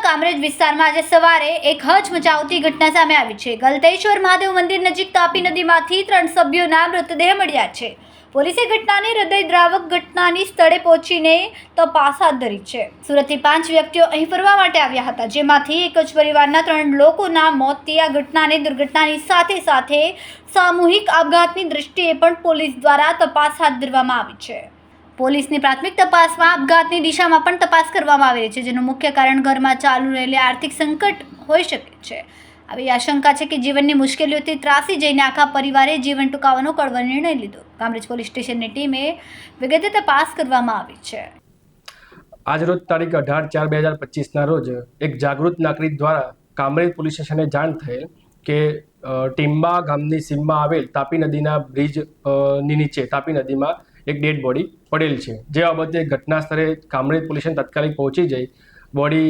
કામરેજ વિસ્તારમાં આજે સવારે એક હચમચાવતી ઘટના સામે આવી છે। ગલતેશ્વર મહાદેવ મંદિર નજીક તાપી નદીમાંથી 3 સભ્યોના મૃતદેહ મળ્યા છે। પોલીસે ઘટનાની હૃદયદ્રાવક ઘટનાની સ્થળે પહોંચીને તપાસ હાથ ધરી છે। સુરતથી 5 વ્યક્તિઓ અહીં ફરવા માટે આવ્યા હતા, જેમાંથી એક જ પરિવારના 3 લોકોના મોતથી આ ઘટનાને દુર્ઘટનાની સાથે સામૂહિક આપઘાતની દૃષ્ટિએ પણ પોલીસ દ્વારા તપાસ હાથ ધરવામાં આવી છે। પોલીસની પ્રાથમિક તપાસમાં આપઘાતની દિશામાં પણ તપાસ કરવામાં આવી રહી છે, જેનું મુખ્ય કારણ ઘરમાં ચાલુ રહેલી આર્થિક સંકટ હોઈ શકે છે। આવી આશંકા છે કે જીવનની મુશ્કેલીઓથી ત્રાસી જઈને આખા પરિવારે જીવન ટૂંકાવવાનો કડવો નિર્ણય લીધો। કામરેજ પોલીસ સ્ટેશનની ટીમે વિગતે તપાસ કરવામાં આવી છે। આજરોજ તારીખ 18/4/2025ના રોજ એક જાગૃત નાગરિક દ્વારા કામરેજ પોલીસ સ્ટેશને જાણ થયેલ કે ટીમ્બા ગામની સીમમાં આવેલ તાપી નદીના બ્રિજની નીચે તાપી નદીમાં એક ડેડ બોડી પડેલ છે। જે બાબતે ઘટના સ્થળે કામરેજ પોલીસ તાત્કાલિક પહોંચી જઈ બોડી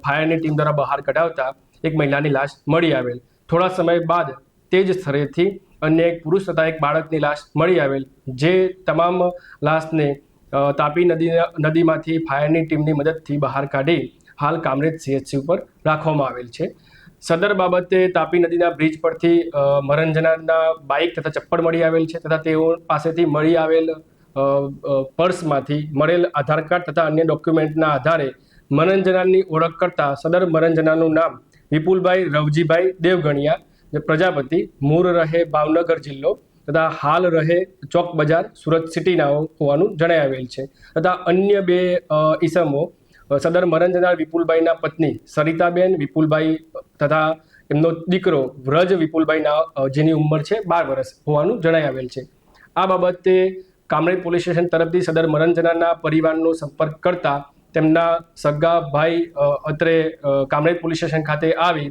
ફાયરની ટીમ દ્વારા બહાર કઢાવતા એક મહિલાની લાશ મળી આવેલ। થોડા સમય બાદ તે જ સ્થળેથી અન્ય એક પુરુષ તથા એક બાળકની લાશ મળી આવેલ, જે તમામ લાશને તાપી નદીમાંથી ફાયરની ટીમની મદદથી બહાર કાઢી હાલ કામરેજ CHC ઉપર રાખવામાં આવેલ છે। સદર બાબતે તાપી નદીના બ્રિજ પરથી મરંજનાના બાઇક તથા ચપ્પલ મળી આવેલ છે તથા તેઓ પાસેથી મળી આવેલ પર્સમાંથી મળેલ આધાર કાર્ડ તથા અન્ય ડોક્યુમેન્ટના આધારે મરંજનાની ઓળખ કરતા સદર મરંજનાનું નામ વિપુલભાઈ રવજીભાઈ દેવગણિયા પ્રજાપતિ, મૂળ રહે ભાવનગર જિલ્લો તથા હાલ રહે ચોક બજાર સુરત સિટીના હોવાનું જણાઈ આવેલ છે તથા અન્ય 2 ઈસમો સદર મરંજના વિપુલભાઈના પત્ની સરિતાબેન વિપુલભાઈ તથા એમનો દીકરો વ્રજ વિપુલભાઈના જેની ઉંમર છે 12 વર્ષ હોવાનું જણાઈ આવેલ છે। આ બાબતે કામરેજ પોલીસ સ્ટેશન તરફથી સદર મરંજનાના પરિવારનો સંપર્ક કરતા તેમના સગા ભાઈ અત્રે કામરેજ પોલીસ સ્ટેશન ખાતે આવી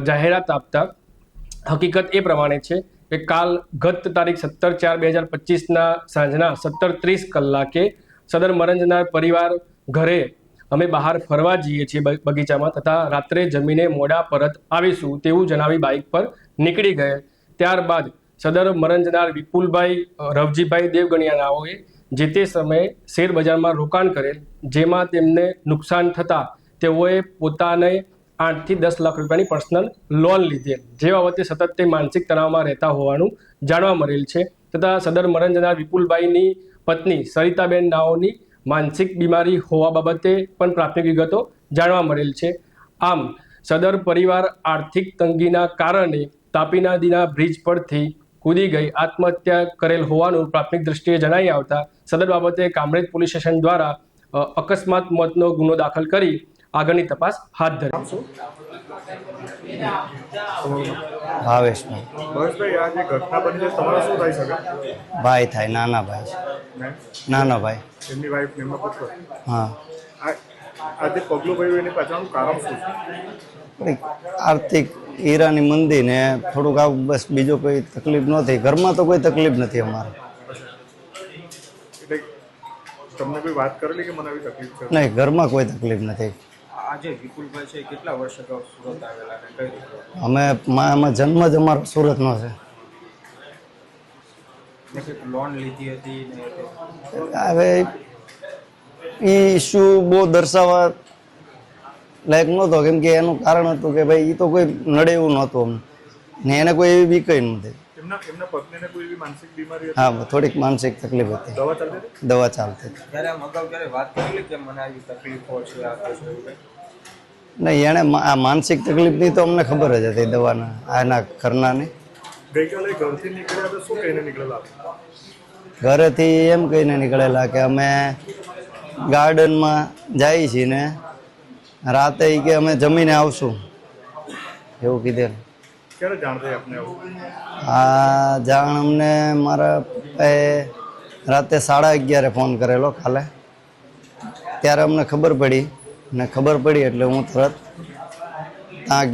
જાહેરાત આપતા હકીકત એ પ્રમાણે છે કે ગત તારીખ 17/4/2025ના સાંજના 17:30 કલાકે સદર મરંજના પરિવાર ઘરે અમે બહાર ફરવા જઈએ છીએ બગીચામાં તથા રાત્રે જમીને મોડા પરત આવીશું તેવું જણાવી બાઇક પર નીકળી ગયે। ત્યારબાદ સદર મરંજનાર વિપુલભાઈ રવજીભાઈ દેવગણિયાનાઓએ જે તે સમયે શેર બજારમાં રોકાણ કરેલ, જેમાં તેમને નુકસાન થતાં તેઓએ પોતાને 8 થી 10 લાખ રૂપિયાની પર્સનલ લોન લીધેલ, જે બાબતે સતત તે માનસિક તણાવમાં રહેતા હોવાનું જાણવા મળેલ છે તથા સદર મરંજનાર વિપુલભાઈની પત્ની સરિતાબેન નાઓની માનસિક બીમારી હોવા બાબતે પણ પ્રાથમિક વિગતો જાણવા મળેલ છે। આમ સદર પરિવાર આર્થિક તંગીના કારણે તાપી નદીના બ્રિજ પરથી કૂદી ગઈ આત્મહત્યા કરેલ હોવાનું પ્રાથમિક દ્રષ્ટિએ જણાઈ આવતા સદર બાબતે કામરેજ પોલીસ સ્ટેશન દ્વારા અકસ્માત મોતનો ગુનો દાખલ કરી આગળની તપાસ હાથ ધરી। ભાવેશભાઈ, આ જે ઘટના બની છે તમારો શું થઈ શકે? ભાઈ થાય, નાના ભાઈ એમની વાઈફ એમનો પુત્ર? હા। આ જે પગલું ભર્યું એની પાછળનું કારણ શું છે? આર્થિક હીરાની મંદી ને થોડુંક આવું, બસ બીજો કોઈ તકલીફ નથી। ઘરમાં તો કોઈ તકલીફ નથી અમારે। એટલે તમને કોઈ વાત કરેલી કે મને આવી તકલીફ છે? નહીં, ઘરમાં કોઈ તકલીફ નથી। આજે વિપુલભાઈ છે કેટલા વર્ષ અગાઉ સુરત આવેલા અને કઈ રીતે? અમે જન્મ જ અમારો સુરતનો છે। લોન લીધી હતી ને હવે એ ઇસ્યુ બહુ દર્શાવવા લાયક નહોતો, કેમ કે એનું કારણ હતું કે ભાઈ એ તો કોઈ નડે એવું નહોતું અમને ને એને કોઈ એવી બીક નથી। એમના પત્નીને કોઈ એવી માનસિક બીમારી હતી? હા, થોડીક માનસિક તકલીફ હતી। દવા ચાલતી હતી? દવા ચાલતી હતી। ત્યારે આમ અગાઉ ક્યારે વાત કરેલી કે મને આવી તકલીફો છે આ છે એવું કંઈ? નહીં, એણે આ માનસિક તકલીફની તો અમને ખબર જ હતી દવાના આના ઘરનાની। ગઈકાલે ઘરથી નીકળ્યા તો શું કહીને નીકળેલા? ઘરેથી એમ કહીને નીકળેલા કે અમે ગાર્ડનમાં જઈએ છીએ ને રાતે કે અમે જમીને આવશું એવું કીધેલું। ક્યારે જાણ થઈ આપને આવું? આ જાણ અમને મારા પપ્પાએ રાતે 11:30 ફોન કરેલો કાલે, ત્યારે અમને ખબર પડી ને ખબર પડી એટલે હું તરત ત્યાં ગયો।